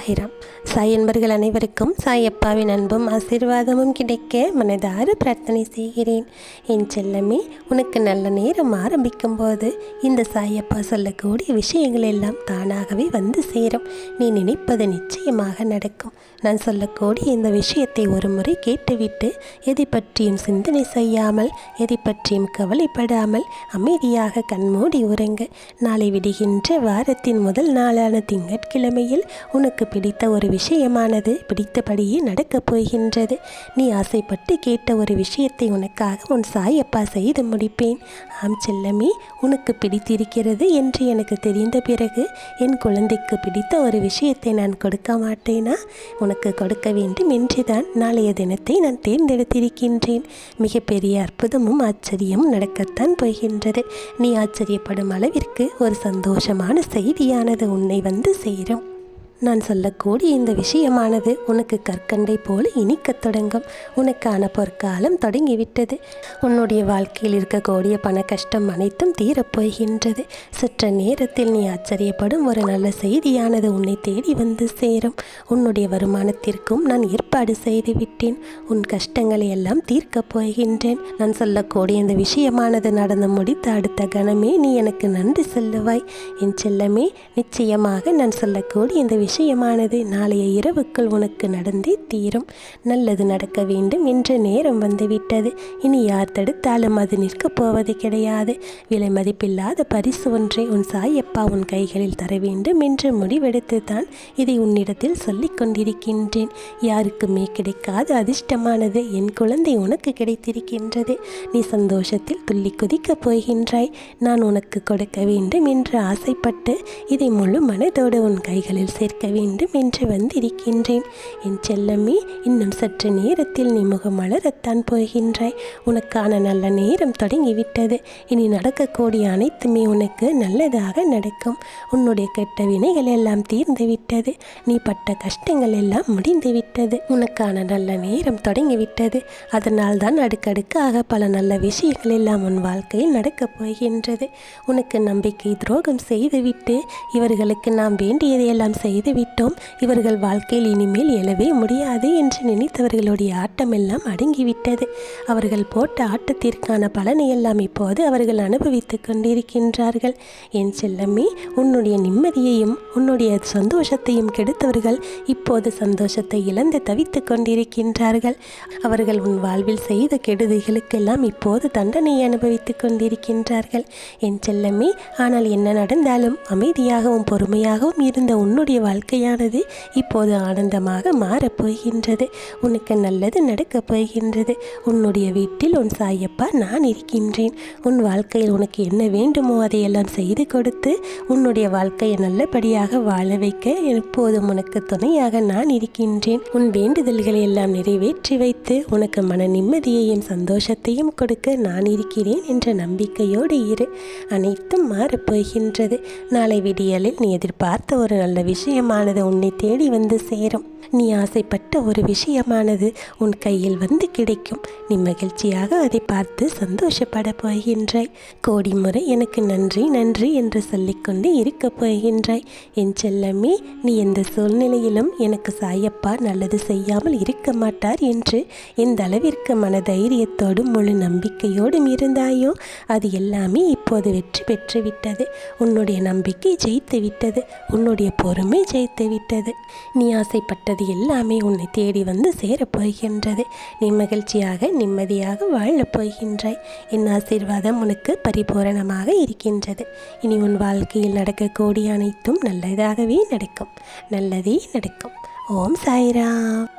சாய்ராம். சாய் என்பர்கள் அனைவருக்கும் சாயப்பாவின் அன்பும் ஆசீர்வாதமும் கிடைக்க மனதார பிரார்த்தனை செய்கிறேன். என் செல்லமே, உனக்கு நல்ல நேரம் ஆரம்பிக்கும் போது இந்த சாயப்பா சொல்லக்கூடிய விஷயங்கள் எல்லாம் தானாகவே வந்து சேரும். நீ நினைப்பது நிச்சயமாக நடக்கும். நான் சொல்லக்கூடிய இந்த விஷயத்தை ஒரு முறை கேட்டுவிட்டு எதை பற்றியும் சிந்தனை செய்யாமல், எதை பற்றியும் கவலைப்படாமல் அமைதியாக கண்மூடி உறங்க. நாளை விடுகின்ற வாரத்தின் முதல் நாளான திங்கட்கிழமையில் உனக்கு பிடித்த ஒரு விஷயமானது பிடித்தபடியே நடக்கப் போகின்றது. நீ ஆசைப்பட்டு கேட்ட ஒரு விஷயத்தை உனக்காக உன் சாயப்பா செய்து முடிப்பேன். ஆம் செல்லமே, உனக்கு பிடித்திருக்கிறது என்று எனக்கு தெரிந்த பிறகு என் குழந்தைக்கு பிடித்த ஒரு விஷயத்தை நான் கொடுக்க மாட்டேனா? உனக்கு கொடுக்க வேண்டும் என்றுதான் நாளைய தினத்தை நான் தேர்ந்தெடுத்திருக்கின்றேன். மிகப்பெரிய அற்புதமும் ஆச்சரியமும் நடக்கத்தான் போகின்றது. நீ ஆச்சரியப்படும் அளவிற்கு ஒரு சந்தோஷமான செய்தியானது உன்னை வந்து சேரும். நான் சொல்லக்கூடிய இந்த விஷயமானது உனக்கு கற்கண்டை போல இனிக்கத் தொடங்கும். உனக்கான பொற்காலம் தொடங்கிவிட்டது. உன்னுடைய வாழ்க்கையில் இருக்கக்கூடிய பண கஷ்டம் அனைத்தும் தீரப்போகின்றது. சற்ற நேரத்தில் நீ ஆச்சரியப்படும் ஒரு நல்ல செய்தியானது உன்னை தேடி வந்து சேரும். உன்னுடைய வருமானத்திற்கும் நான் ஏற்பாடு செய்துவிட்டேன். உன் கஷ்டங்களை எல்லாம் தீர்க்கப் போகின்றேன். நான் சொல்லக்கூடிய இந்த விஷயமானது நடந்து முடித்த அடுத்த கணமே நீ எனக்கு நன்றி சொல்லுவாய். என் செல்லமே, நிச்சயமாக நான் சொல்லக்கூடிய இந்த விஷயமானது நாளைய இரவுக்குள் உனக்கு நடந்தே தீரும். நல்லது நடக்க வேண்டும் என்ற நேரம் வந்துவிட்டது. இனி யார் தடுத்தாலும் அது நிற்கப் போவது கிடையாது. விலை மதிப்பில்லாத பரிசு ஒன்றை உன் சாயப்பா உன் கைகளில் தர வேண்டும் என்று முடிவெடுத்து தான் இதை உன்னிடத்தில் சொல்லிக் கொண்டிருக்கின்றேன். யாருக்குமே கிடைக்காத அதிர்ஷ்டமானது என் குழந்தை உனக்கு கிடைத்திருக்கின்றது. நீ சந்தோஷத்தில் துள்ளி குதிக்கப் போகின்றாய். நான் உனக்கு கொடுக்க வேண்டும் என்று ஆசைப்பட்டு இதை முழு மனதோடு உன் கைகளில் சேர்க்க வேண்டும் என்று வந்திருக்கின்றேன். என் செல்லமே, இன்னும் சற்று நேரத்தில் நீ முகம் மலரத்தான் போகின்றாய். உனக்கான நல்ல நேரம் தொடங்கிவிட்டது. இனி நடக்கக்கூடிய அனைத்துமே உனக்கு நல்லதாக நடக்கும். உன்னுடைய கெட்ட வினைகள் எல்லாம் தீர்ந்து விட்டது. நீ பட்ட கஷ்டங்கள் எல்லாம் முடிந்து விட்டது. உனக்கான நல்ல நேரம் தொடங்கிவிட்டது. அதனால் தான் அடுக்கடுக்காக பல நல்ல விஷயங்கள் எல்லாம் உன் வாழ்க்கையில் நடக்கப் போகின்றது. உனக்கு நம்பிக்கை துரோகம் செய்துவிட்டு இவர்களுக்கு நாம் வேண்டியதையெல்லாம் செய்துவிட்டோம், இவர்கள் வாழ்க்கையில் இனிமேல் எழவே முடியாது என்று நினைத்தவர்களுடைய ஆட்டமெல்லாம் அடங்கிவிட்டது. அவர்கள் போட்ட ஆட்டத்திற்கான பலனை எல்லாம் இப்போது அவர்கள் அனுபவித்துக் கொண்டிருக்கின்றார்கள். என் செல்லமே, உன்னுடைய நிம்மதியையும் உன்னுடைய சந்தோஷத்தையும் கெடுத்தவர்கள் இப்போது சந்தோஷத்தை இழந்து தவித்துக் கொண்டிருக்கின்றார்கள். அவர்கள் உன் வாழ்வில் செய்த கெடுதிகளுக்கெல்லாம் இப்போது தண்டனை அனுபவித்துக் கொண்டிருக்கின்றார்கள். என் செல்லமே, ஆனால் என்ன நடந்தாலும் அமைதியாகவும் பொறுமையாகவும் இருந்த உன்னுடைய வாழ்க்கையானது இப்போது ஆனந்தமாக மாறப்போகின்றது. உனக்கு நல்லது நடக்கப் போகின்றது. உன்னுடைய வீட்டில் உன் சாயப்பா நான் இருக்கின்றேன். உன் வாழ்க்கையில் உனக்கு என்ன வேண்டுமோ அதையெல்லாம் செய்து கொடுத்து உன்னுடைய வாழ்க்கையை நல்லபடியாக வாழ வைக்க எப்போதும் உனக்கு துணையாக நான் இருக்கின்றேன். உன் வேண்டுதல்களை எல்லாம் நிறைவேற்றி வைத்து உனக்கு மன நிம்மதியையும் சந்தோஷத்தையும் கொடுக்க நான் இருக்கிறேன் என்ற நம்பிக்கையோடு இரு. அனைத்தும் மாறப்போகின்றது. நாளை விடியலில் நீ எதிர்பார்த்த ஒரு நல்ல விஷயமானது உன்னை தேடி வந்து சேரும். நீ ஆசைப்பட்ட ஒரு விஷயமானது உன் கையில் வந்து கிடைக்கும். நீ மகிழ்ச்சியாக அதை பார்த்து சந்தோஷப்பட போகின்றாய். கோடி முறை எனக்கு நன்றி நன்றி என்று சொல்லிக்கொண்டு இருக்கப் போகின்றாய். என் செல்லமே, நீ எந்த சூழ்நிலையிலும் எனக்கு சாயப்பா நல்லது செய்யாமல் இருக்க மாட்டார் என்று எந்த அளவிற்கு மன தைரியத்தோடும் முழு நம்பிக்கையோடும் இருந்தாயோ அது எல்லாமே இப்போது வெற்றி பெற்று விட்டது. உன்னுடைய நம்பிக்கை ஜெயித்து விட்டது. உன்னுடைய பொறுமை ஜெயித்து விட்டது. நீ ஆசைப்பட்டது எல்லாமே உன்னை தேடி வந்து சேரப்போகின்றது. நீ மகிழ்ச்சியாக நிம்மதியாக வாழப் போகின்றாய். என் ஆசீர்வாதம் உனக்கு பரிபூரணமாக இருக்கின்றது. இனி உன் வாழ்க்கையில் நடக்கக்கூடிய அனைத்தும் நல்லதாகவே நடக்கும். நல்லதே நடக்கும். ஓம் சாய்ராம்.